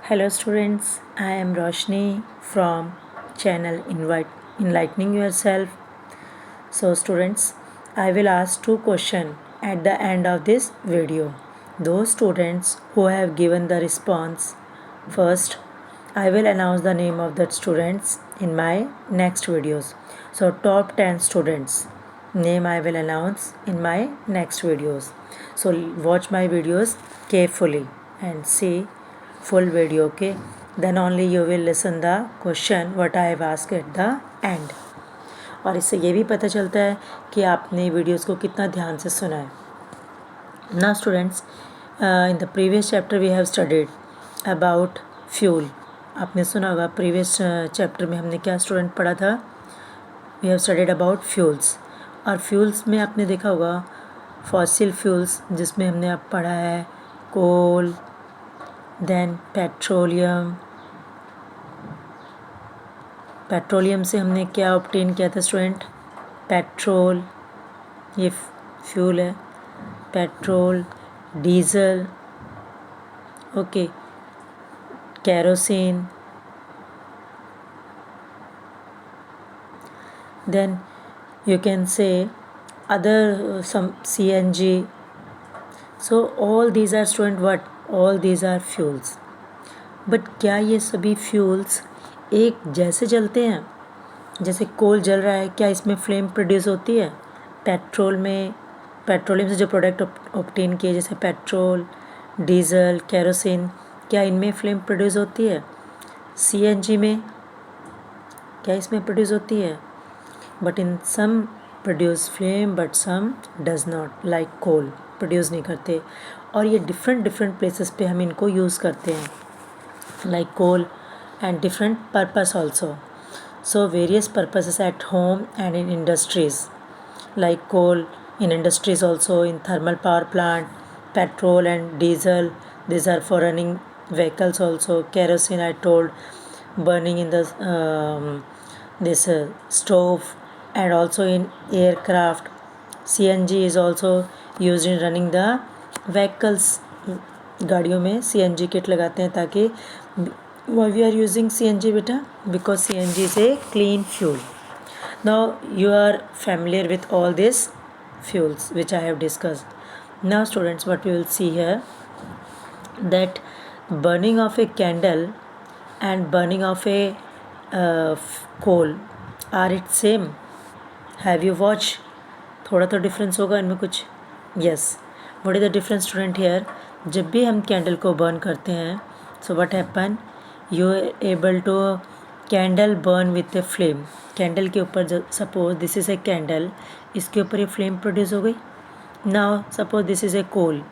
Hello students, I am Roshni from channel Enlightening Yourself. So students, I will ask two questions at the end of this video. Those students who have given the response first, I will announce the name of the students in my next videos. So top 10 students name I will announce in my next videos. So watch my videos carefully and see full video, okay? Then only you will listen the question what I have asked at the end. और इससे ये भी पता चलता है कि आपने videos को कितना ध्यान से सुना है. Now students, in the previous chapter we have studied about fuel. आपने सुना होगा प्रीवियस चैप्टर में हमने क्या स्टूडेंट पढ़ा था. We have studied about fuels. और फ्यूल्स में आपने देखा होगा फॉसिल फ्यूल्स जिसमें हमने अब पढ़ा है कोल, देन पेट्रोलियम से हमने क्या ऑब्टेन किया था स्टूडेंट. पेट्रोल, ये फ्यूल है. Petrol, diesel, okay, kerosene, then you can say other some CNG. So all these are student what? All these are fuels. But क्या ये सभी फ्यूल्स एक जैसे जलते हैं? जैसे कोल जल रहा है, क्या इसमें फ्लेम प्रोड्यूस होती है? पेट्रोल में पेट्रोलियम से जो प्रोडक्ट ऑब्टेन किए जैसे पेट्रोल, डीजल, केरोसिन, क्या इनमें फ्लेम प्रोड्यूस होती है? CNG में क्या इसमें प्रोड्यूस होती है? But in some produce flame but some does not, like coal produce नहीं करते. और ये डिफरेंट प्लेसेस पे हम इनको यूज़ करते हैं like coal and different purpose also. So various purposes at home and in industries, like coal in industries also, in thermal power plant, petrol and diesel, these are for running vehicles also. Kerosene I told, burning in the this stove, and also in aircraft. CNG is also used in running the vehicles. गाड़ियों में CNG kit लगाते हैं ताकि why we are using CNG बेटा, because CNG is a clean fuel. Now you are familiar with all these fuels which I have discussed. Now students, what we will see here, that burning of a candle and burning of a coal, are it same? Have you watched? थोड़ा तो difference होगा इनमें कुछ. Yes. What is the difference student here? जब भी हम candle को burn करते हैं, so what happen? You are able to candle burn with a flame. Candle के ऊपर suppose this is a candle, इसके ऊपर ये फ्लेम प्रोड्यूस हो गई. Now suppose this is a coal.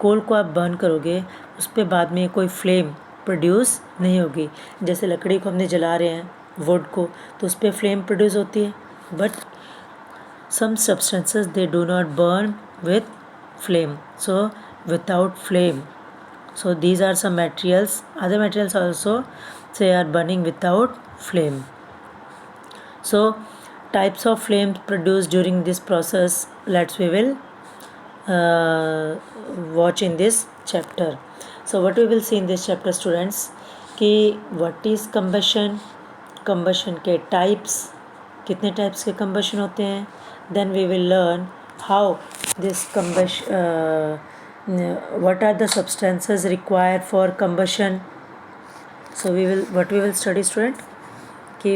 Coal को आप बर्न करोगे, उस पर बाद में कोई फ्लेम प्रोड्यूस नहीं होगी. जैसे लकड़ी को हमने जला रहे हैं, वुड को, तो उस पर फ्लेम प्रोड्यूस होती है. But some substances they do not burn with flame, so without flame. So these are some materials, other materials also they are burning without flame. So types of flames produced during this process, we will watch in this chapter. So what we will see in this chapter students, कि what is combustion, combustion के types, कितने types के combustion होते हैं. Then we will learn how this combustion, what are the substances required for combustion. So what we will study student, कि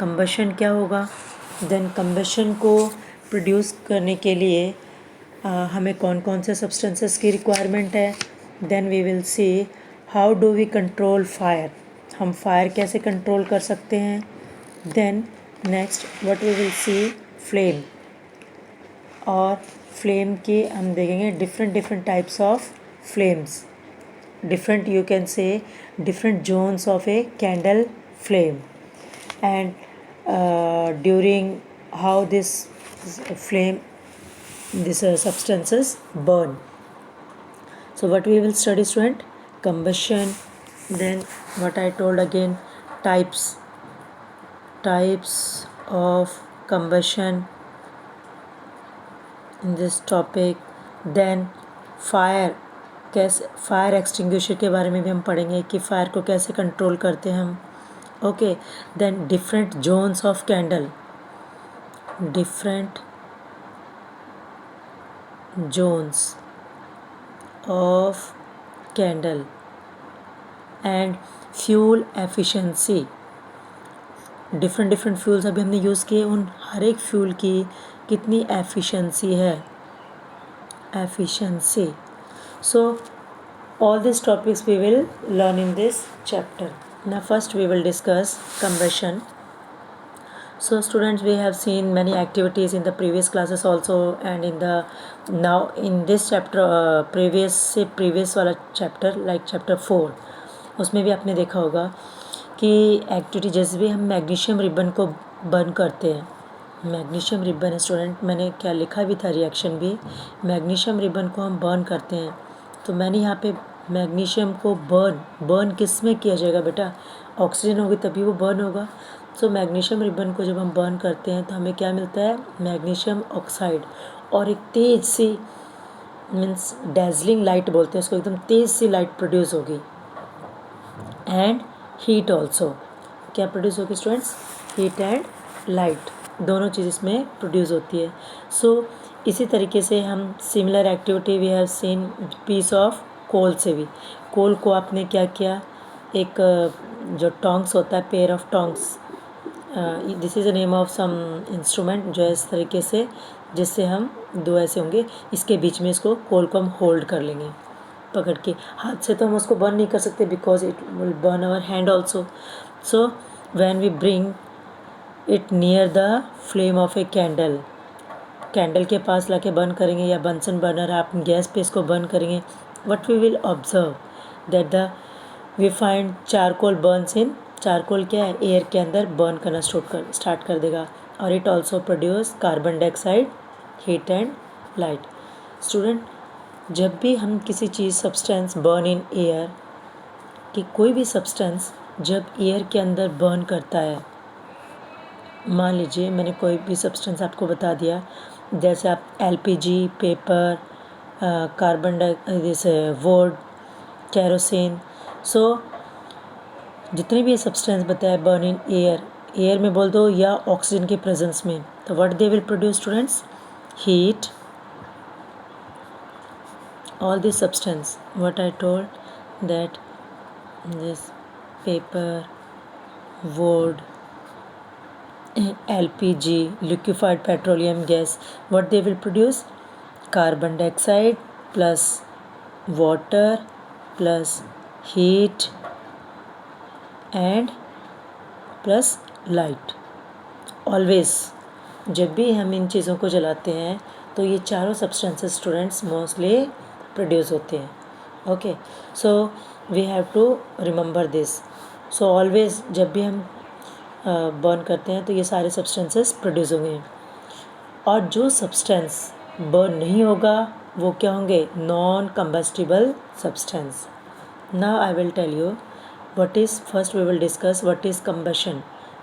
combustion क्या होगा. Then combustion को produce करने के लिए हमें कौन कौन से substances की requirement है. Then we will see how do we control fire, हम fire कैसे control कर सकते हैं. Then next what we will see, flame. और फ्लेम के हम देखेंगे different types of flames, different you can से different zones of a candle flame, and during how this flame this substances burn. So what we will study student, combustion. Then what I told again, types of combustion in this topic. Then fire, कैसे fire extinguisher के बारे में भी हम पढ़ेंगे कि fire को कैसे कंट्रोल करते हैं हम. Okay, then different zones of candle, different zones of candle and fuel efficiency. Different fuels अभी हमने यूज़ किए, उन हर एक फ्यूल की कितनी एफिशिएंसी है, efficiency. So all these topics we will learn in this chapter. Now first we will discuss combustion. So students, we have seen many activities in the previous classes also, and in the now in this chapter previous वाला chapter like chapter 4, उसमें भी आपने देखा होगा कि activity जैसे भी हम मैग्नीशियम रिबन को बर्न करते हैं. मैग्नीशियम रिबन है स्टूडेंट, मैंने क्या लिखा भी था रिएक्शन भी, मैग्नीशियम रिबन को हम बर्न करते हैं. तो मैंने यहाँ पे मैग्नीशियम को बर्न किस में किया जाएगा बेटा, ऑक्सीजन होगी तभी वो बर्न होगा. सो मैग्नीशियम रिबन को जब हम बर्न करते हैं तो हमें क्या मिलता है, मैग्नीशियम ऑक्साइड, और एक तेज सी मीन्स डैजलिंग लाइट बोलते हैं उसको, एकदम तेज सी लाइट प्रोड्यूस होगी. एंड हीट ऑल्सो, क्या प्रोड्यूस होगी स्टूडेंट्स, हीट एंड लाइट, दोनों चीज़ इसमें प्रोड्यूस होती है. सो इसी तरीके से हम similar activity we have seen piece of coal से भी. कोल को आपने क्या किया, एक जो टोंग्स होता है, pair of tongs, this is the name of some instrument जो है इस तरीके से, जिससे हम दो ऐसे होंगे, इसके बीच में इसको कोल को हम होल्ड कर लेंगे पकड़ के. हाथ से तो हम उसको बर्न नहीं कर सकते because it will burn our hand also. So when we bring it near the flame of a candle, candle के पास लाके बर्न करेंगे, या बंसन बर्नर आप गैस पे इसको बर्न करेंगे, what we will observe that the we find charcoal burns in, charcoal क्या है, एयर के अंदर बर्न करना स्टार्ट कर देगा, और it also produce carbon dioxide, heat and light. Student, जब भी हम किसी चीज़ सब्सटेंस बर्न इन एयर, कि कोई भी सब्सटेंस जब एयर के अंदर बर्न करता है, मान लीजिए मैंने कोई भी सब्सटेंस आपको बता दिया, जैसे आप एलपीजी, पेपर, कार्बन जैसे वुड, केरोसिन, सो जितने भी ये सब्सटेंस बताया बर्न इन एयर में बोल दो या ऑक्सीजन के प्रेजेंस में, तो what they will produce students, heat. All this substance what I told that this paper, would, LPG, liquefied petroleum gas, what they will produce, carbon dioxide plus water plus heat and plus light. Always जब भी हम इन चीज़ों को जलाते हैं तो ये चारों सब्सटेंसेस स्टूडेंट्स मोस्टली प्रोड्यूस होते हैं. Okay, so we have to remember this. So always जब भी हम बर्न करते हैं तो ये सारे सब्सटेंसेस प्रोड्यूस होंगे, और जो सब्सटेंस बर्न नहीं होगा वो क्या होंगे, non combustible substance. Now I will tell you what is, first we will discuss what is combustion.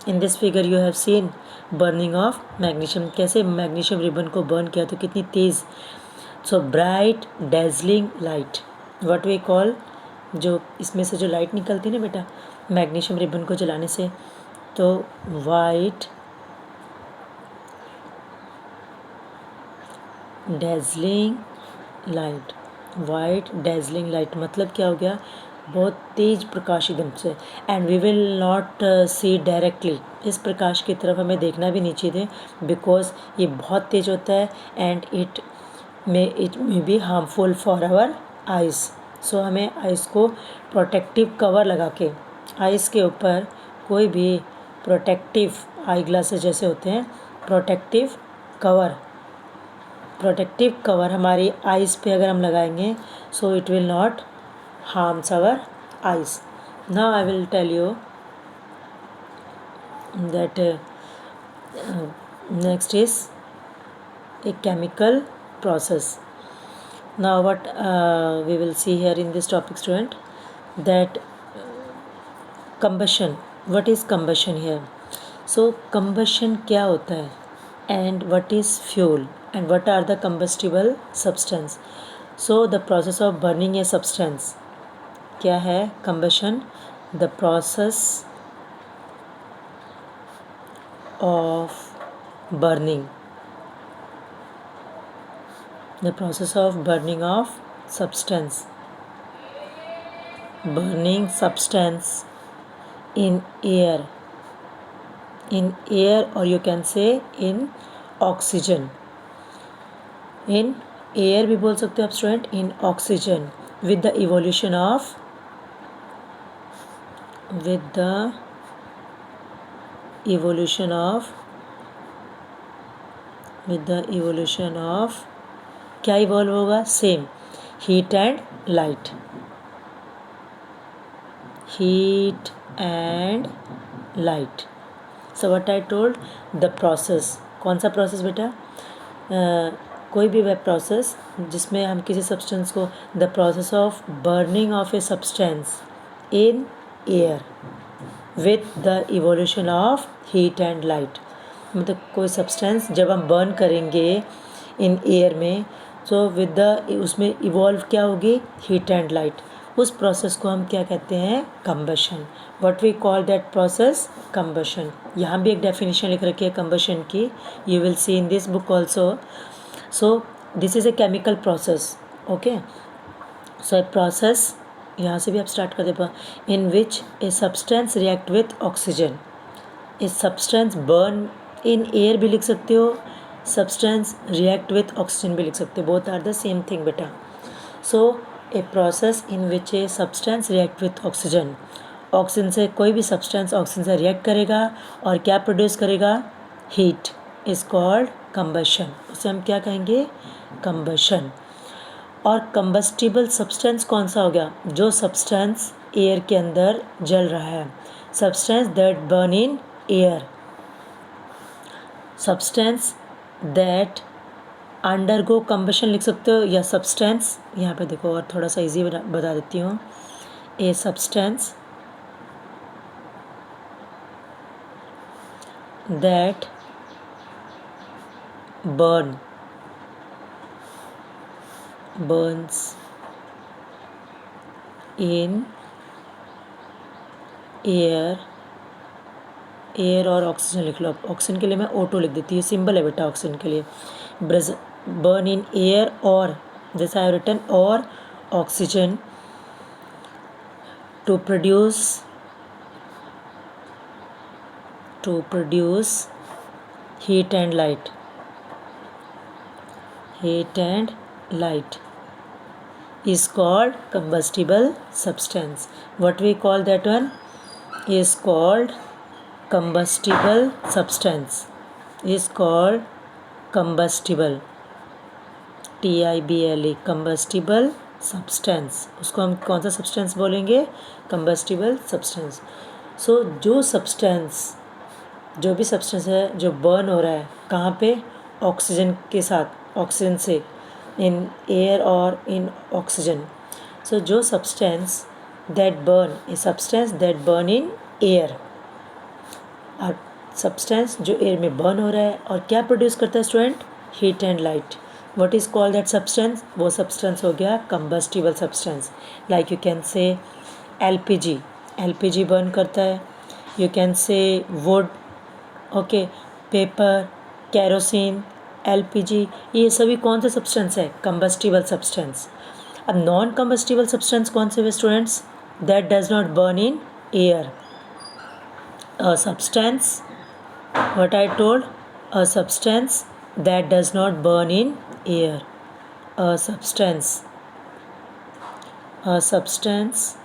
In this figure you have seen burning of magnesium, कैसे मैग्नीशियम रिबन को बर्न किया तो कितनी तेज़. So bright dazzling light, what we call, जो इसमें से जो लाइट निकलती है ना बेटा मैग्नीशियम रिबन को जलाने से, तो white dazzling light, white dazzling light मतलब क्या हो गया, बहुत तेज प्रकाश एकदम से. And we will not see directly, इस प्रकाश की तरफ हमें देखना भी नहीं चाहिए बिकॉज ये बहुत तेज होता है and it may be harmful for our eyes. So हमें आइज़ को प्रोटेक्टिव कवर लगा के, आइज़ के ऊपर कोई भी प्रोटेक्टिव आई ग्लासेस जैसे होते हैं, प्रोटेक्टिव कवर हमारी आइज़ पे अगर हम लगाएंगे so it will not harms our eyes. Now I will tell you that next is a chemical process. Now what we will see here in this topic student, that combustion, what is combustion here. So combustion क्या होता है and what is fuel and what are the combustible substance. So the process of burning a substance क्या है? Combustion. The process of burning, the process of burning of substance, burning substance in air, or you can say in oxygen. In air भी बोल सकते हो आप student, in oxygen, with the evolution of क्या evolve होगा? Same, heat and light. So what I told, the process. कौन सा process बेटा? कोई भी वह प्रोसेस जिसमें हम किसी सब्सटेंस को, the process of burning of a substance in air with the evolution of heat and light. मतलब कोई सब्सटेंस जब हम बर्न करेंगे इन एयर में, तो विद द उसमें इवॉल्व क्या होगी? Heat and light. उस प्रोसेस को हम क्या कहते हैं? Combustion. What we call that process? Combustion. यहाँ भी एक डेफिनेशन लिख रखी है कंबशन की, you will see in this book also. So this is a chemical process. Okay, so a process, यहाँ से भी आप स्टार्ट कर दे, in which a substance react with oxygen. A substance burn in air भी लिख सकते हो, सब्सटेंस रिएक्ट विथ ऑक्सीजन भी लिख सकते हो, both are the same thing बेटा. So a process in which a substance react with oxygen. Oxygen से कोई भी सब्सटेंस ऑक्सीजन से रिएक्ट करेगा और क्या प्रोड्यूस करेगा? हीट. Is called combustion. उसे हम क्या कहेंगे? कंबशन. और कंबस्टिबल सब्सटेंस कौन सा हो गया? जो सब्सटेंस एयर के अंदर जल रहा है. Substance that burn in air, substance that undergo combustion लिख सकते हो, या सब्सटेंस, यहाँ पे देखो और थोड़ा सा इजी बता देती हूँ. A substance that burns in air और ऑक्सीजन लिख लो. ऑक्सीजन के लिए मैं O2 लिख देती हूँ, सिंबल है बेटा ऑक्सीजन के लिए. बर्न इन एयर, और जैसा आई रिटन, और oxygen to produce heat and light is called combustible substance. What we call that one is called combustible substance. Is called combustible, TIBLE, combustible substance. उसको हम कौन सा substance बोलेंगे? combustible substance. So जो भी substance है जो बर्न हो रहा है, कहाँ पे? ऑक्सीजन के साथ, ऑक्सीजन से, इन एयर और इन ऑक्सीजन. सो जो substance that burn in air, और सब्सटेंस जो एयर में बर्न हो रहा है और क्या प्रोड्यूस करता है student? Heat and light. What is called that substance? वो सब्सटेंस हो गया combustible substance. Like you can से एलपीजी बर्न करता है. यू कैन से would, okay, paper, kerosene, LPG, ये सभी कौन सा सब्सटेंस है? Combustible substance. अब नॉन कंबस्टिबल सब्सटेंस कौन से हुए students? That does not burn in air. A substance, what I told, a substance that does not burn in air. A substance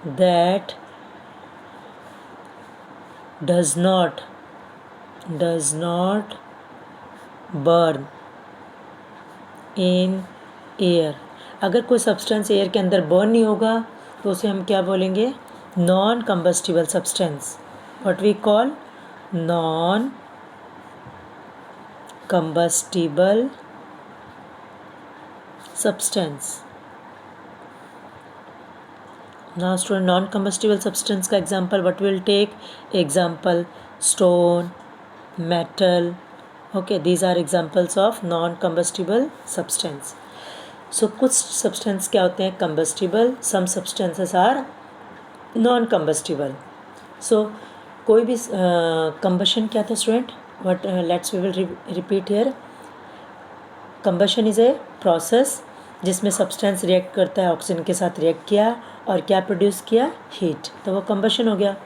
that does not burn in air. अगर कोई substance air के अंदर burn नहीं होगा तो उसे हम क्या बोलेंगे? Non combustible substance. What we call? Non combustible substance. Now student, non combustible substance का example what will take? Example stone, metal. Okay, these are examples of non combustible substance. So कुछ substance क्या होते हैं combustible, some substances are non combustible. So कोई भी combustion क्या था student, what let's we will repeat here. Combustion is a process जिसमें substance react करता है, ऑक्सीजन के साथ रिएक्ट किया और क्या प्रोड्यूस किया, हीट, तो वो कंबशन हो गया.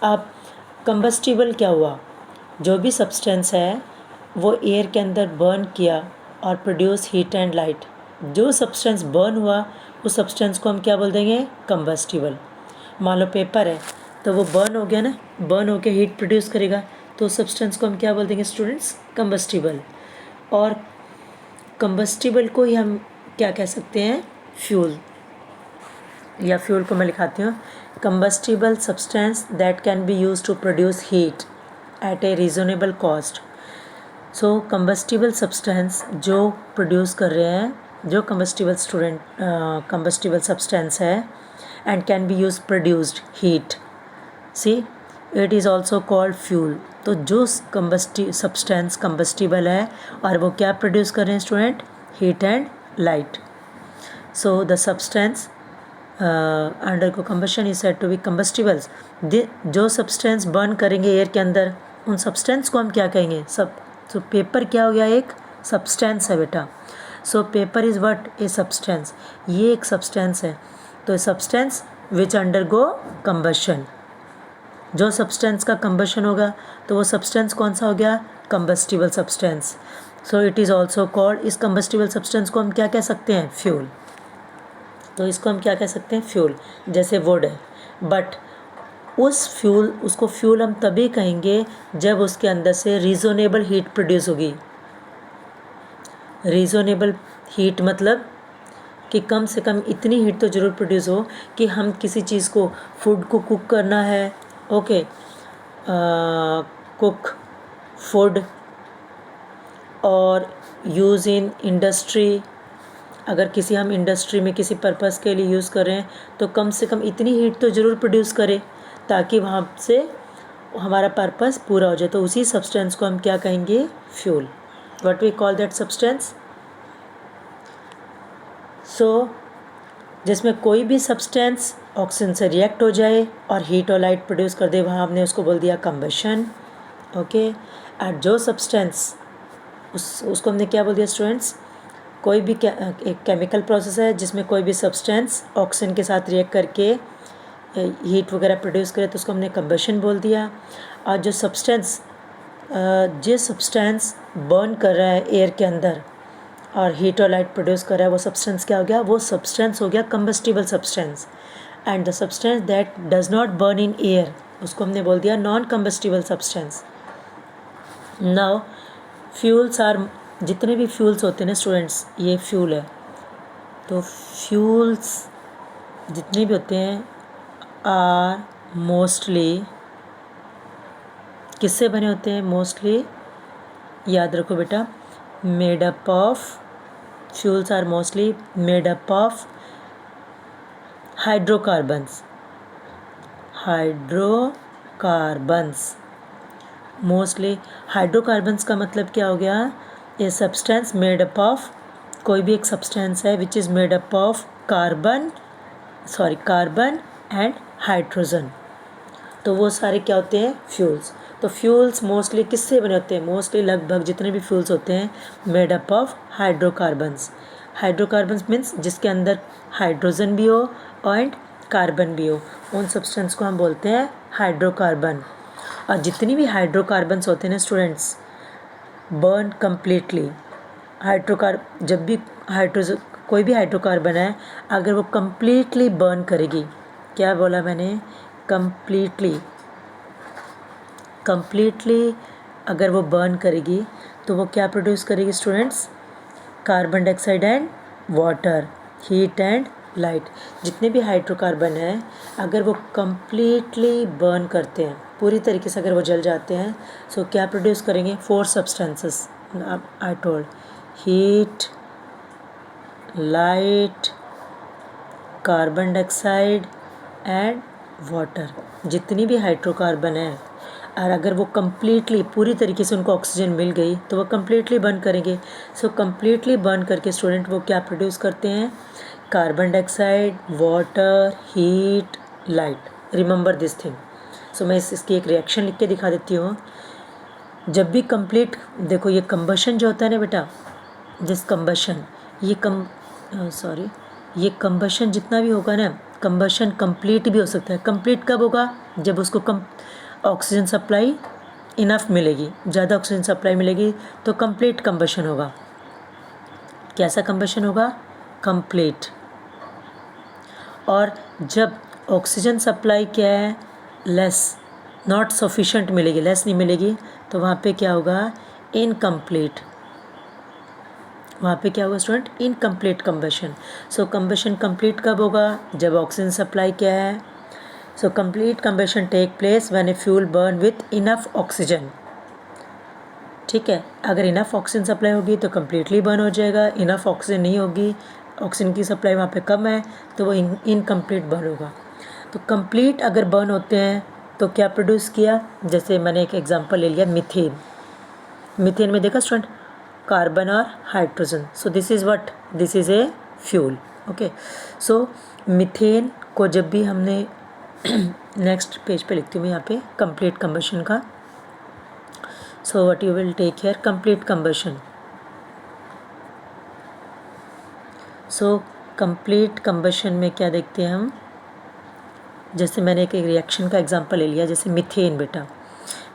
अब कंबस्टिबल क्या हुआ, जो भी सब्सटेंस है वो एयर के अंदर बर्न किया और प्रोड्यूस हीट एंड लाइट. जो सब्सटेंस बर्न हुआ उस सब्सटेंस को हम क्या बोल देंगे, कंबस्टिबल. मान लो पेपर है तो वो बर्न हो गया ना, बर्न होकर हीट प्रोड्यूस करेगा, तो उस सब्सटेंस को हम क्या बोल देंगे स्टूडेंट्स, कंबस्टिबल. और कंबस्टिबल को ही हम क्या कह सकते हैं, फ्यूल. या फ्यूल को मैं लिखाती हूँ, combustible substance that can be use to produce heat at a reasonable cost. So combustible substance जो प्रोड्यूस कर रहे हैं, जो कंबस्टिबल स्टूडेंट कंबस्टिबल सब्सटेंस है and can be use produced heat, see it is also called fuel. तो जो substance combustible है और वो क्या प्रोड्यूस कर रहे हैं student, heat and light. So the substance under को combustion is said to be combustibles. जो सब्सटेंस बर्न करेंगे एयर के अंदर उन सब्सटेंस को हम क्या कहेंगे, सब. तो पेपर क्या हो गया, एक सब्सटेंस है बेटा. So paper is what, a substance. ये एक सब्सटेंस है, तो सब्सटेंस विच अंडरगो कंबशन. जो सब्सटेंस का कंबशन होगा तो वो सब्सटेंस कौन सा हो गया, combustible substance. So it is also called, इस कंबस्टिबल सब्सटेंस को हम क्या कह सकते हैं, फ्यूल. तो इसको हम क्या कह सकते हैं, फ्यूल. जैसे वुड है, बट उसको फ्यूल हम तभी कहेंगे जब उसके अंदर से रीज़नेबल हीट प्रोड्यूस होगी. रीज़नेबल हीट मतलब कि कम से कम इतनी हीट तो ज़रूर प्रोड्यूस हो कि हम किसी चीज़ को, फूड को कुक करना है, ओके, कुक फूड और यूज़ इन इंडस्ट्री. अगर किसी हम इंडस्ट्री में किसी पर्पस के लिए यूज़ कर रहे हैं तो कम से कम इतनी हीट तो ज़रूर प्रोड्यूस करे ताकि वहाँ से हमारा पर्पस पूरा हो जाए. तो उसी सब्सटेंस को हम क्या कहेंगे, fuel. What we call that substance. So जिसमें कोई भी सब्सटेंस ऑक्सीजन से रिएक्ट हो जाए और हीट और लाइट प्रोड्यूस कर दे, वहाँ हमने उसको बोल दिया कंबशन, ओके. और जो सब्सटेंस उसको हमने क्या बोल दिया स्टूडेंट्स, कोई भी एक केमिकल प्रोसेस है जिसमें कोई भी सब्सटेंस ऑक्सीजन के साथ रिएक्ट करके हीट वगैरह प्रोड्यूस करे तो उसको हमने कंबशन बोल दिया. और जो सब्सटेंस बर्न कर रहा है एयर के अंदर और हीट और लाइट प्रोड्यूस कर रहा है, वो सब्सटेंस क्या हो गया, वो सब्सटेंस हो गया combustible substance. And the substance that does not burn in air, उसको हमने बोल दिया non combustible substance. Now fuels are, जितने भी फ्यूल्स होते हैं ना स्टूडेंट्स, ये फ्यूल है. तो फ्यूल्स जितने भी होते हैं आर मोस्टली किससे बने होते हैं, मोस्टली याद रखो बेटा, made up of, fuels are mostly made up of hydrocarbons. Mostly hydrocarbons का मतलब क्या हो गया, a substance made up of, कोई भी एक सब्सटेंस है which is made up of carbon and hydrogen. तो वो सारे क्या होते हैं, फ्यूल्स. तो फ्यूल्स मोस्टली किससे बने होते हैं, मोस्टली लगभग जितने भी फ्यूल्स होते हैं made up of hydrocarbons. Hydrocarbons means जिसके अंदर हाइड्रोजन भी हो एंड कार्बन भी हो, उन सब्सटेंस को हम बोलते हैं हाइड्रोकार्बन. और जितनी भी हाइड्रोकार्बन्स होते हैं ना स्टूडेंट्स, बर्न कम्प्लीटली. जब भी कोई भी हाइड्रोकार्बन है, अगर वो कम्प्लीटली बर्न करेगी, क्या बोला मैंने, कम्प्लीटली अगर वो बर्न करेगी तो वो क्या प्रोड्यूस करेगी students, carbon dioxide and water, heat and light. जितने भी हाइड्रोकार्बन हैं अगर वो कम्प्लीटली बर्न करते हैं, पूरी तरीके से अगर वो जल जाते हैं, सो क्या प्रोड्यूस करेंगे, 4 substances I told, heat, light, carbon dioxide and water. जितनी भी हाइड्रोकार्बन है और अगर वो कम्प्लीटली पूरी तरीके से उनको ऑक्सीजन मिल गई तो वो कम्प्लीटली बर्न करेंगे। सो कम्प्लीटली बर्न करके स्टूडेंट वो क्या प्रोड्यूस करते हैं, carbon dioxide, water, heat, light. Remember this thing. So मैं इसकी एक रिएक्शन लिख के दिखा देती हूँ। जब भी कंप्लीट, देखो ये कंबशन जो होता है ना बेटा, जिस कंबशन, ये कंबशन जितना भी होगा ना, कंबशन कंप्लीट भी हो सकता है। कंप्लीट कब होगा, जब उसको ऑक्सीजन सप्लाई इनफ मिलेगी, ज़्यादा ऑक्सीजन सप्लाई मिलेगी तो कंप्लीट कंबशन होगा। कैसा कंबशन होगा, कंप्लीट। और जब ऑक्सीजन सप्लाई क्या है, लेस, नॉट सफिशेंट मिलेगी, लेस नहीं मिलेगी, तो वहाँ पे क्या होगा, इनकम्प्लीट। वहाँ पे क्या होगा student, incomplete combustion. So combustion complete कब होगा, जब ऑक्सीजन सप्लाई क्या है, so complete combustion take place when a fuel burn with enough oxygen. ठीक है, अगर इनफ ऑक्सीजन सप्लाई होगी तो कम्प्लीटली बर्न हो जाएगा, इनफ ऑक्सीजन नहीं होगी, ऑक्सीजन की सप्लाई वहाँ पे कम है, तो वो इनकम्प्लीट बर्न होगा। तो कंप्लीट अगर बर्न होते हैं तो क्या प्रोड्यूस किया, जैसे मैंने एक एग्जांपल ले लिया, मीथेन। मीथेन में देखा स्टूडेंट, कार्बन और hydrogen. So this is what, this is a fuel. Okay, so methane को जब भी हमने नेक्स्ट पेज पे लिखती हूँ मैं यहाँ पे कंप्लीट कंबशन का। So what you will take here, complete combustion. So complete combustion में क्या देखते हैं हम, जैसे मैंने एक रिएक्शन का एग्जांपल ले लिया, जैसे मीथेन। बेटा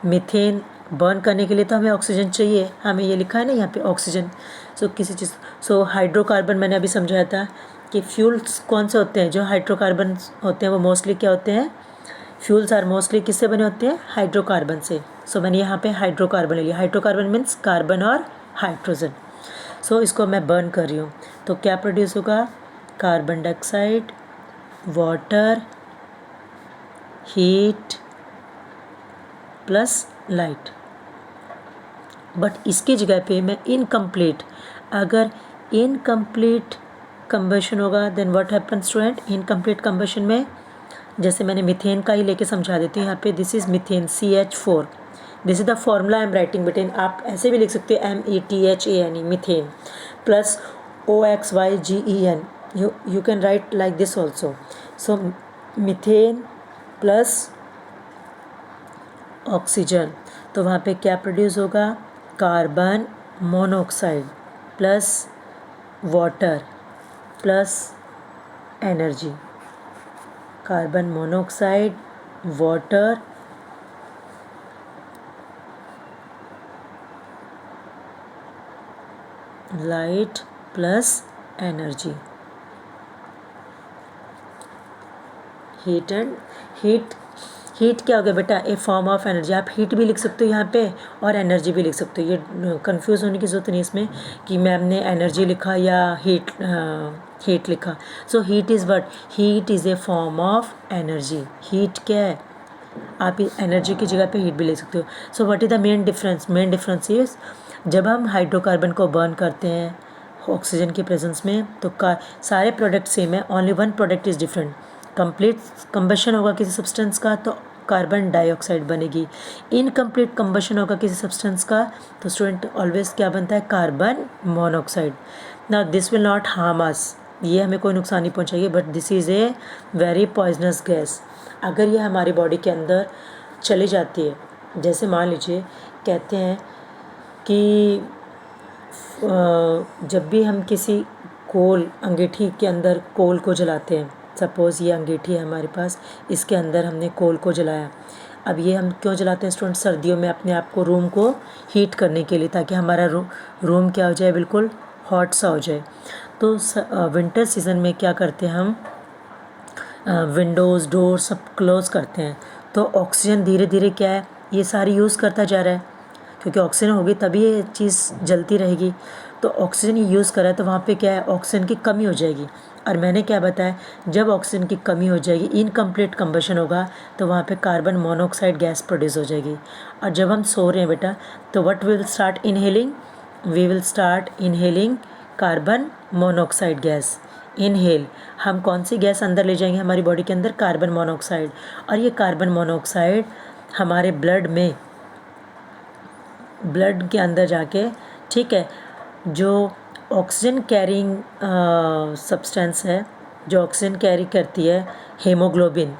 मीथेन बर्न करने के लिए तो हमें ऑक्सीजन चाहिए, हमें ये लिखा है ना यहाँ पे ऑक्सीजन। सो किसी चीज़, सो हाइड्रोकार्बन मैंने अभी समझाया था कि फ्यूल्स कौन से होते हैं, जो हाइड्रोकार्बन होते हैं वो मोस्टली क्या होते हैं, फ्यूल्स आर मोस्टली किससे बने होते हैं, हाइड्रोकार्बन से। सो मैंने यहाँ पे हाइड्रोकार्बन ले लिया, हाइड्रोकार्बन मीन्स कार्बन और हाइड्रोजन। सो इसको मैं बर्न कर रही हूँ तो क्या प्रोड्यूस होगा, carbon dioxide, water, heat plus light. But इसकी जगह पे मैं इनकम्प्लीट, अगर इनकम्प्लीट कंबशन होगा then what happen student, incomplete combustion में जैसे मैंने मीथेन का ही लेके समझा देती हूँ यहाँ पे, this is methane CH4, this is the formula I am writing Batten. आप ऐसे भी लिख सकते हो METHANE, methane plus OXYGEN, you can write like this also. So methane plus oxygen, तो वहाँ पे क्या प्रोड्यूस होगा, carbon monoxide plus water plus energy. Carbon monoxide, water, light plus energy. Heat क्या हो गया बेटा, ए फॉर्म ऑफ एनर्जी। आप हीट भी लिख सकते हो यहाँ पे और एनर्जी भी लिख सकते हो, ये कंफ्यूज होने की ज़रूरत नहीं इसमें कि मैम ने एनर्जी लिखा या हीट लिखा। So heat is what, heat is a form of energy. Heat क्या है, आप एनर्जी की जगह पे हीट भी ले सकते हो। So what is the main difference, main difference is जब हम हाइड्रोकार्बन को बर्न करते हैं ऑक्सीजन के प्रेजेंस में तो सारे प्रोडक्ट सेम है, only one product is different. Complete combustion होगा किसी सब्सटेंस का तो कार्बन डाइऑक्साइड बनेगी, इनकम्प्लीट कंबशन होगा किसी सब्सटेंस का तो स्टूडेंट ऑलवेज क्या बनता है, carbon monoxide. Now this will not harm us, ये हमें कोई नुकसान नहीं पहुंचाएगी, but this is a very poisonous gas. अगर ये हमारी बॉडी के अंदर चली जाती है, जैसे मान लीजिए कहते हैं कि जब भी हम किसी कोल, अंगीठी के अंदर कोल को जलाते हैं, सपोज़ ये अंगीठी है हमारे पास, इसके अंदर हमने कोल को जलाया। अब ये हम क्यों जलाते हैं स्टूडेंट, सर्दियों में अपने आप को, रूम को हीट करने के लिए, ताकि हमारा रूम क्या हो जाए, बिल्कुल हॉट सा हो जाए। तो विंटर सीज़न में क्या करते हैं हम, विंडोज़ डोर सब क्लोज़ करते हैं, तो ऑक्सीजन धीरे धीरे क्या है, ये सारी यूज़ करता जा रहा है, क्योंकि ऑक्सीजन होगी तभी ये चीज़ जलती रहेगी। तो ऑक्सीजन ये यूज़ कर रहा है तो वहाँ पे क्या है, ऑक्सीजन की कमी हो जाएगी। और मैंने क्या बताया, जब ऑक्सीजन की कमी हो जाएगी, इनकम्प्लीट कंबशन होगा, तो वहाँ पे कार्बन मोनोऑक्साइड गैस प्रोड्यूस हो जाएगी। और जब हम सो रहे हैं बेटा, तो what will start inhaling, we will start inhaling carbon monoxide gas. Inhale, हम कौन सी गैस अंदर ले जाएंगे हमारी बॉडी के अंदर, कार्बन मोनोऑक्साइड। और ये कार्बन मोनोऑक्साइड हमारे ब्लड के अंदर जाके, ठीक है, जो ऑक्सीजन कैरिंग सब्सटेंस है, जो ऑक्सीजन कैरी करती है, हीमोग्लोबिन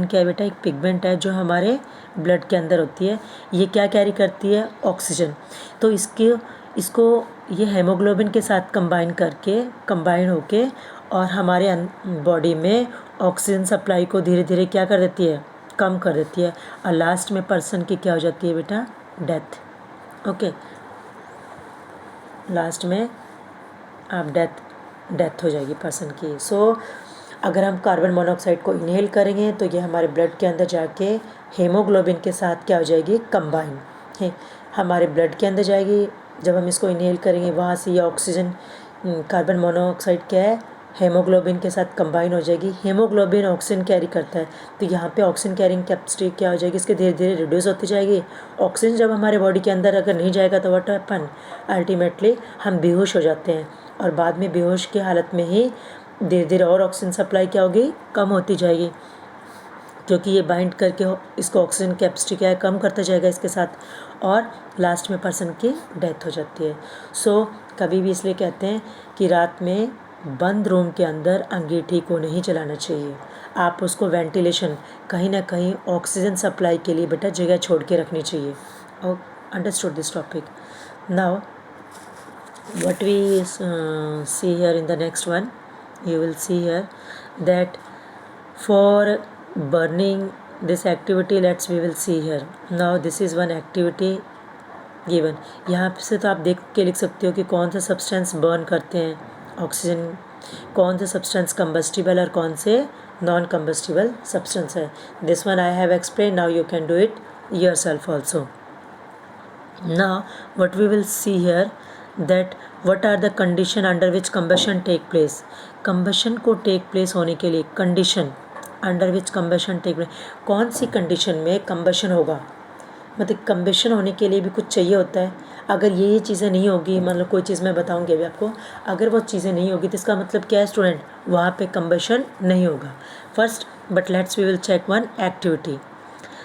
क्या है बेटा? एक पिगमेंट है जो हमारे ब्लड के अंदर होती है। ये क्या कैरी करती है? ऑक्सीजन। तो इसको ये हीमोग्लोबिन के साथ कंबाइन होके और हमारे बॉडी में ऑक्सीजन सप्लाई को धीरे धीरे क्या कर देती है? कम कर देती है। और लास्ट में पर्सन की क्या हो जाती है बेटा? डेथ। ओके, लास्ट में आप डेथ हो जाएगी पर्सन की। सो अगर हम कार्बन मोनोऑक्साइड को इनहेल करेंगे तो ये हमारे ब्लड के अंदर जाके हीमोग्लोबिन के साथ क्या हो जाएगी? कंबाइन है, हमारे ब्लड के अंदर जाएगी। जब हम इसको इनहेल करेंगे वहाँ से ये ऑक्सीजन, कार्बन मोनोऑक्साइड क्या है? हीमोग्लोबिन के साथ कंबाइन हो जाएगी। हीमोग्लोबिन ऑक्सीजन कैरी करता है, तो यहाँ पे ऑक्सीजन कैरिंग कैपेसिटी क्या हो जाएगी? इसके धीरे धीरे रिड्यूस होती जाएगी। ऑक्सीजन जब हमारे बॉडी के अंदर अगर नहीं जाएगा तो व्हाट हैपन? अल्टीमेटली हम बेहोश हो जाते हैं, और बाद में बेहोश की हालत में ही धीरे धीरे और ऑक्सीजन सप्लाई क्या होगी? कम होती जाएगी, क्योंकि ये बाइंड करके इसको ऑक्सीजन कैपेसिटी क्या है? कम करता जाएगा इसके साथ, और लास्ट में पर्सन की डेथ हो जाती है। सो कभी भी इसलिए कहते हैं कि रात में बंद रूम के अंदर अंगीठी को नहीं चलाना चाहिए। आप उसको वेंटिलेशन, कहीं ना कहीं ऑक्सीजन सप्लाई के लिए बेटा जगह छोड़ के रखनी चाहिए। और understood this topic. Now what we see here in the next one, you will see here that for burning this activity, we will see here. Now this is one activity given. यहाँ से तो आप देख के लिख सकते हो कि कौन सा सब्सटेंस बर्न करते हैं ऑक्सीजन, कौन से सब्सटेंस कंबस्टिबल और कौन से नॉन कंबस्टिबल सब्सटेंस है. This one I have explain. Now you can do it yourself also. Now what we will see here, that what are the condition under which combustion take place. combustion को take place होने के लिए condition under which combustion take place, कौन सी condition में combustion होगा. मतलब combustion होने के लिए भी कुछ चाहिए होता है. अगर ये चीज़ें नहीं होगी, मतलब कोई चीज़ मैं बताऊंगी अभी आपको, अगर वो चीज़ें नहीं होगी तो इसका मतलब क्या है स्टूडेंट? वहाँ पे combustion नहीं होगा. First but let's we will check one activity.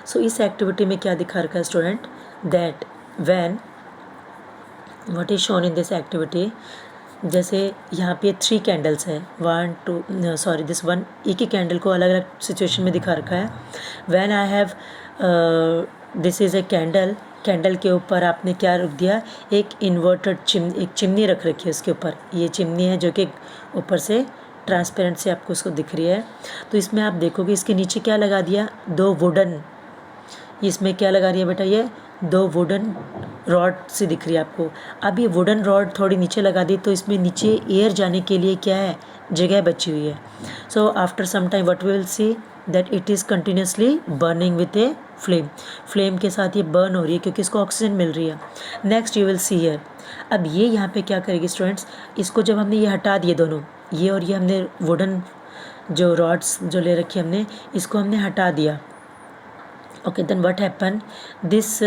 So इस एक्टिविटी में क्या दिखा रखा है student? That when what is shown in this activity, जैसे यहाँ पे 3 कैंडल्स है, 1 2 सॉरी दिस वन, एक ही कैंडल को अलग अलग सिचुएशन में दिखा रखा है. When I have this is a candle के ऊपर आपने क्या रख दिया? एक इन्वर्टेड एक चिमनी रख रखी है उसके ऊपर. ये चिमनी है जो कि ऊपर से ट्रांसपेरेंट से आपको उसको दिख रही है. तो इसमें आप देखोगे इसके नीचे क्या लगा दिया? 2 वुडन, इसमें क्या लगा रही है बेटा? ये 2 वुडन रॉड से दिख रही है आपको. अब ये वुडन रॉड थोड़ी नीचे लगा दी तो इसमें नीचे एयर जाने के लिए क्या है? जगह बची हुई है. So after some time what we will see that it is continuously burning with a flame के साथ ये बर्न हो रही है क्योंकि इसको ऑक्सीजन मिल रही है. Next you will see here. अब ये यहाँ पे क्या करेगी स्टूडेंट्स? इसको जब हमने ये हटा दिए दोनों, ये और ये हमने वुडन जो रॉड्स जो ले रखी हमने, इसको हमने हटा दिया. Okay, then what happen? This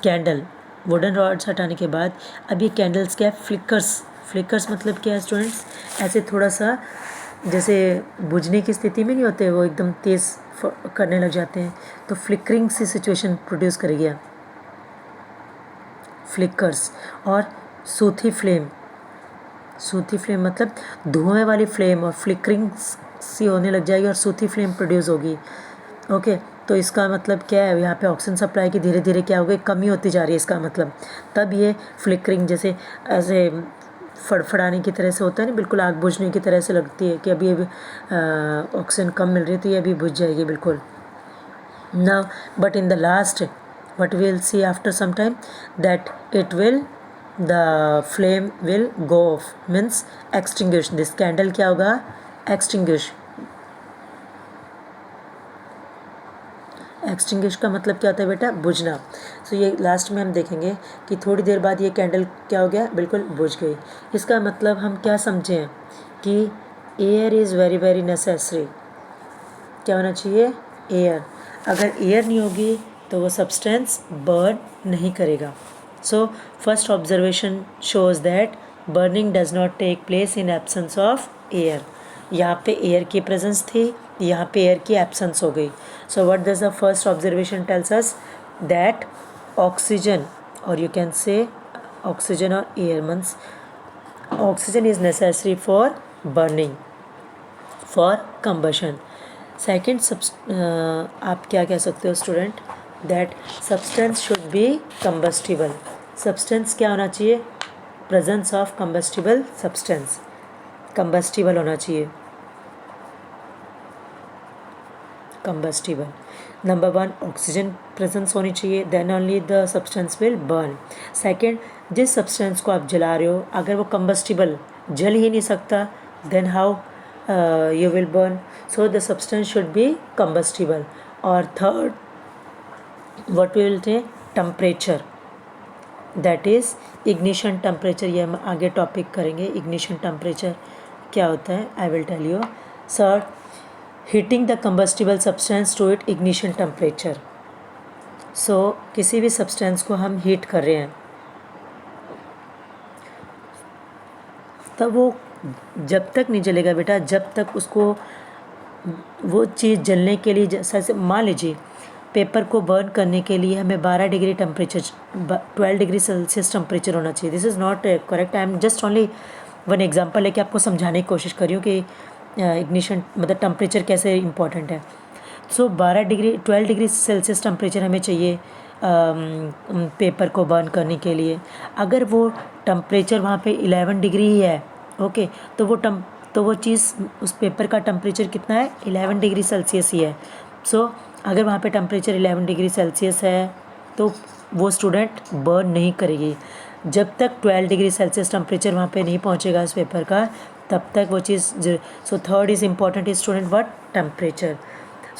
candle, wooden rods हटाने के बाद अब ये कैंडल्स क्या है? फ्लिकर्स मतलब क्या है स्टूडेंट्स? ऐसे थोड़ा सा जैसे बुझने की स्थिति में नहीं होते, वो एकदम तेज़ करने लग जाते हैं, तो फ्लिकरिंग सी सिचुएशन प्रोड्यूस करेगी. फ्लिकर्स और सूथी फ्लेम मतलब धुएं वाली फ्लेम, और फ्लिकरिंग सी होने लग जाएगी और सूथी फ्लेम प्रोड्यूस होगी. ओके, तो इसका मतलब क्या है? यहाँ पे ऑक्सीजन सप्लाई की धीरे धीरे क्या हो गई? कमी होती जा रही है इसका मतलब. तब ये फ्लिकरिंग जैसे ऐसे फड़फड़ाने की तरह से होता है ना, बिल्कुल आग बुझने की तरह से लगती है कि अभी ऑक्सीजन कम मिल रही है तो ये अभी बुझ जाएगी बिल्कुल. Now but in the last what we will see after some time, that the flame will go off, means extinguish. This candle क्या होगा? एक्सटिंग्विश का मतलब क्या होता है बेटा? बुझना. सो ये लास्ट में हम देखेंगे कि थोड़ी देर बाद ये कैंडल क्या हो गया? बिल्कुल बुझ गई. इसका मतलब हम क्या समझें कि air is very very necessary. क्या होना चाहिए? एयर. अगर एयर नहीं होगी तो वो सब्सटेंस बर्न नहीं करेगा. So first observation shows that burning does not take place in absence of air. यहाँ पे एयर की प्रेजेंस थी, यहाँ पे एयर की एब्सेंस हो गई. So what does the first observation tells us? That oxygen, और यू कैन से ऑक्सीजन और air means oxygen is necessary for burning, for combustion. Second आप क्या कह सकते हो स्टूडेंट? That substance should be combustible. Substance क्या होना चाहिए? Presence of combustible substance, combustible होना चाहिए, कंबस्टिबल. नंबर 1 ऑक्सीजन प्रेजेंस होनी चाहिए, then only the substance will burn. Second, जिस सब्सटेंस को आप जला रहे हो अगर वो कंबस्टिबल जल ही नहीं सकता, then how you will burn. So the substance should be combustible. Or third, what we will say, temperature, that is ignition temperature. ये हम आगे टॉपिक करेंगे. ignition temperature क्या होता है? I will tell you. Sir, heating the combustible substance to its ignition temperature. So किसी भी substance को हम हीट कर रहे हैं तब वो जब तक नहीं जलेगा बेटा, जब तक उसको वो चीज़ जलने के लिए, जैसे मान लीजिए पेपर को बर्न करने के लिए हमें 12 degree temperature, 12 degree Celsius temperature होना चाहिए. This is not correct. I am just only one example लेके आपको समझाने की कोशिश कर रही हूँ कि इग्निशन मतलब टेम्परेचर कैसे इंपॉर्टेंट है. सो 12 डिग्री सेल्सियस टेम्परेचर हमें चाहिए पेपर को बर्न करने के लिए. अगर वो टेम्परेचर वहाँ पे 11 डिग्री ही है, ओके, तो वो चीज़ उस पेपर का टेम्परेचर कितना है? 11 डिग्री सेल्सियस ही है. सो अगर वहाँ पे टेम्परेचर 11 डिग्री सेल्सियस है तो वो स्टूडेंट बर्न नहीं करेगी. जब तक 12 डिग्री सेल्सियस टेम्परेचर वहाँ पे नहीं पहुँचेगा इस पेपर का, तब तक वो चीज़. So third is important is student what? Temperature.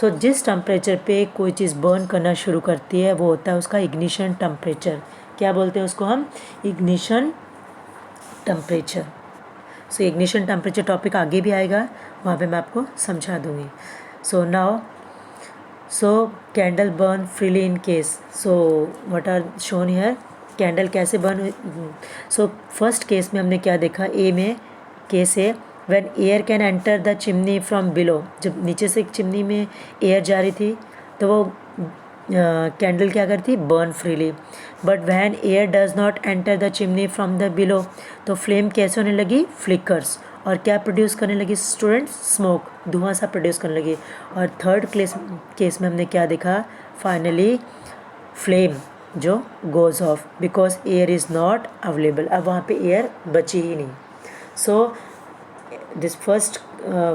So जिस टेम्परेचर पे कोई चीज़ बर्न करना शुरू करती है वो होता है उसका इग्निशन टेम्परेचर. क्या बोलते हैं उसको हम? Ignition temperature. So ignition temperature topic आगे भी आएगा, वहाँ पे मैं आपको समझा दूँगी. So now candle burn freely in case. So what are shown here? Candle कैसे बर्न. सो फर्स्ट केस में हमने क्या देखा? ए में केस है when air can enter the chimney from below. जब नीचे से चिमनी में एयर जा रही थी तो वो कैंडल क्या करती? Burn freely. But when air does not enter the chimney from the below, तो फ्लेम कैसे होने लगी? फ्लिकर्स. और क्या प्रोड्यूस करने लगी स्टूडेंट्स? स्मोक, धुआं सा प्रोड्यूस करने लगी. और थर्ड केस में हमने क्या देखा? फाइनली फ्लेम जो goes off because air is not available. अब वहाँ पे एयर बची ही नहीं. सो this first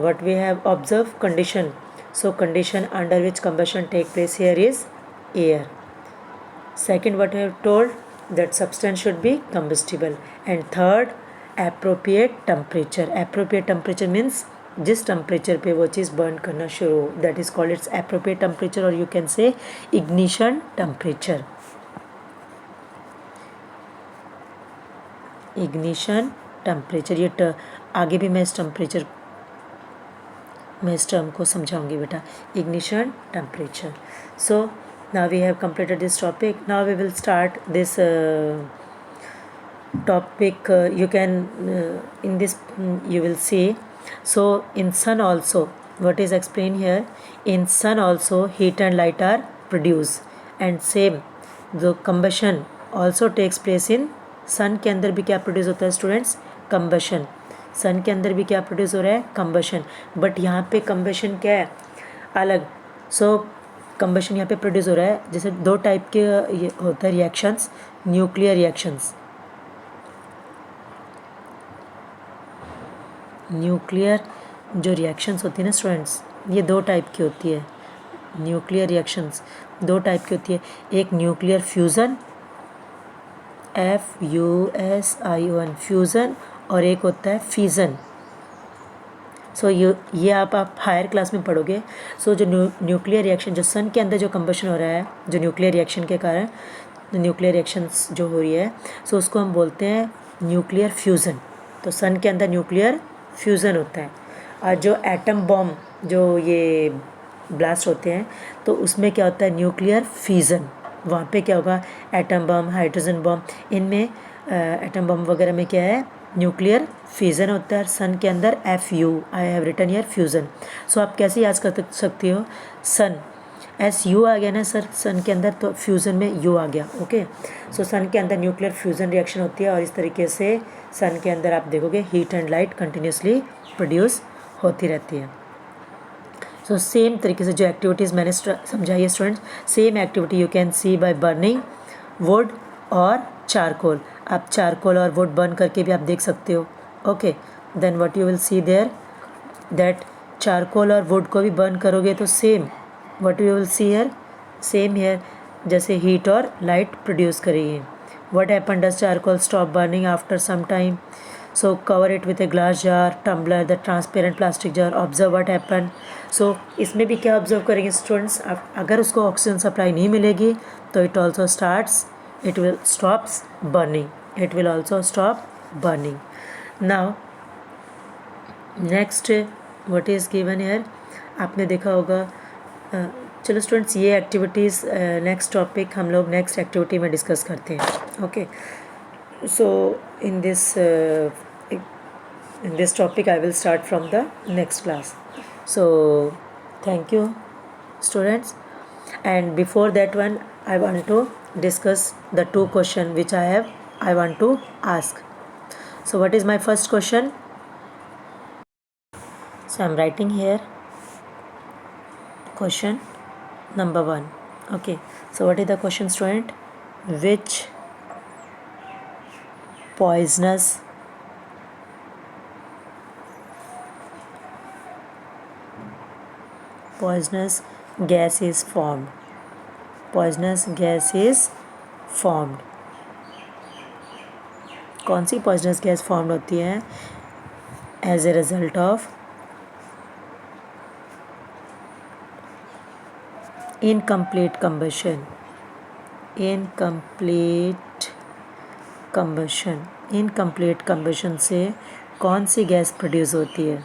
what we have observed condition. So condition under which combustion take place here is air. Second, what I have told, that substance should be combustible. And third, appropriate temperature. Appropriate temperature means जिस temperature पे वो चीज़ burn करना शुरू हो, that is called it's appropriate temperature, और you can say ignition temperature. Ignition temperature. ये आगे भी मैं इस टर्म को समझाऊंगी बेटा. Ignition temperature. So now we have completed this topic. Now we will start this topic. You can in this you will see. So in sun also, what is explained here? In sun also heat and light are produced, and same the combustion also takes place in sun. के अंदर भी क्या produce होता है students? Combustion. सन के अंदर भी क्या प्रोड्यूस हो रहा है? कंबशन. बट यहाँ पे कंबशन क्या है? अलग. सो कंबशन यहाँ पे प्रोड्यूस हो रहा है, जैसे दो टाइप के ये होता है रिएक्शंस. Nuclear reactions. न्यूक्लियर जो रिएक्शंस होती है ना स्टूडेंट्स, ये दो टाइप की होती है. न्यूक्लियर रिएक्शंस दो टाइप की होती है. एक न्यूक्लियर फ्यूज़न, FUSION फ्यूज़न, और एक होता है फिज़न. सो ये आप हायर क्लास में पढ़ोगे. सो जो न्यूक्लियर रिएक्शन, जो सन के अंदर जो कंबशन हो रहा है, जो न्यूक्लियर रिएक्शन के कारण न्यूक्लियर रिएक्शंस जो हो रही है, सो उसको हम बोलते हैं न्यूक्लियर फ्यूज़न. तो सन के अंदर न्यूक्लियर फ्यूज़न होता है. और जो एटम बॉम्ब जो ये ब्लास्ट होते हैं, तो उसमें क्या होता है? Nuclear fission. वहाँ पे क्या होगा? एटम बम, हाइड्रोजन बम, इनमें एटम बम वगैरह में क्या है? न्यूक्लियर फ्यूज़न होता है सन के अंदर FU, I have written ear fusion. So आप कैसे याद कर सकती हो, सन SU आ गया ना सर सन के अंदर, तो फ्यूज़न में U आ गया। ओके, सो सन के अंदर न्यूक्लियर फ्यूज़न रिएक्शन होती है और इस तरीके से सन के अंदर आप देखोगे heat and light continuously produce होती रहती है। सो सेम तरीके से जो एक्टिविटीज़ मैंने समझाई है students, same activity you can see by burning wood और चारकोल। आप चारकोल और वुड बर्न करके भी आप देख सकते हो। Okay, then what you will see there that charcoal और वुड को भी बर्न करोगे तो same what you will see here, same here, जैसे हीट और लाइट प्रोड्यूस करेगी। What happen, does charcoal stop burning after some time? So cover it with a glass jar, tumbler, the transparent plastic jar. Observe what happen. So इसमें भी क्या observe करेंगे students, अगर उसको oxygen supply नहीं मिलेगी तो it also starts, it will stops burning, it will also stop burning. Now next what is given here, आपने देखा होगा। चलो स्टूडेंट्स ये एक्टिविटीज़ नेक्स्ट टॉपिक हम लोग नेक्स्ट एक्टिविटी में डिस्कस करते हैं। Okay, so in this topic I will start from the next class. So thank you students, and before that one I want to discuss the two question which I want to ask. So what is my first question? So I'm writing here question number 1. Okay, so what is the question student? Which poisonous gas is formed? Poisonous gas is formed. कौन सी poisonous gas formed होती है as a result of incomplete combustion? Incomplete combustion से कौन सी gas produce होती है?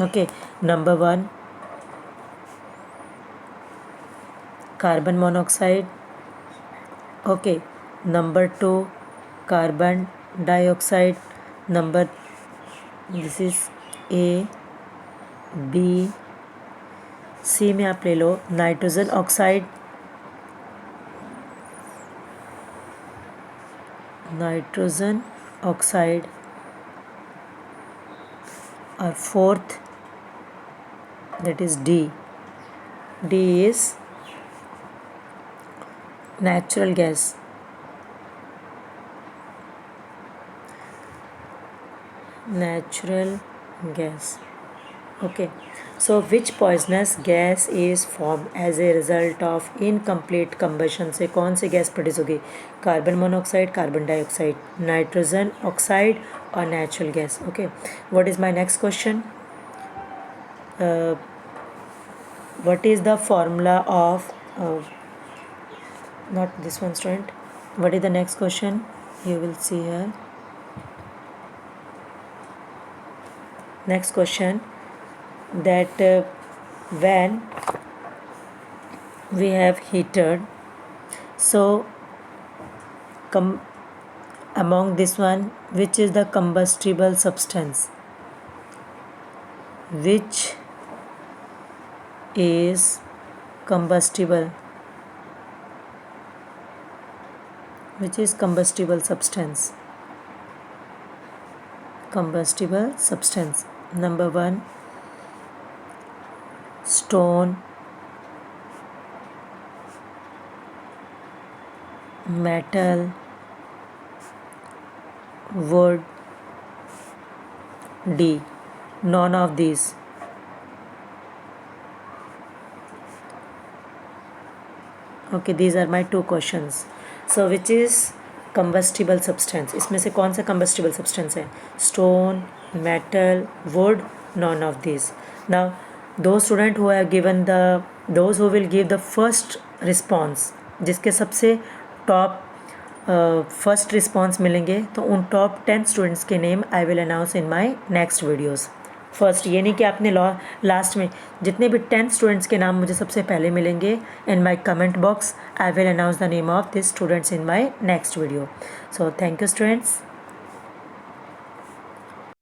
Okay, number 1 carbon monoxide, okay, number 2 carbon dioxide, number this is A, B, C में आप ले लो नाइट्रोजन ऑक्साइड, और fourth that is D is natural gas. Okay, so which poisonous gas is formed as a result of incomplete combustion? से कौन सी gas produce होगी? Carbon monoxide, carbon dioxide, nitrogen oxide और natural gas. Okay, what is my next question? what is the formula of not this one student, what is the next question? You will see here next question that when we have heated, so among this one which is the combustible substance, which is combustible substance? Number 1 stone, metal, wood. D, none of these. Okay, these are my two questions. So which is combustible substance? इसमें से कौन सा combustible substance है? Stone, metal, wood, none of these. Now those student who have given those who will give the first response, जिसके सबसे top first response मिलेंगे, तो उन टॉप 10 स्टूडेंट्स के name I will announce in my next videos. First ये नहीं कि आपने लास्ट में, जितने भी 10 स्टूडेंट्स के नाम मुझे सबसे पहले मिलेंगे in my comment box, I will announce the name of this students in my next video. So thank you students.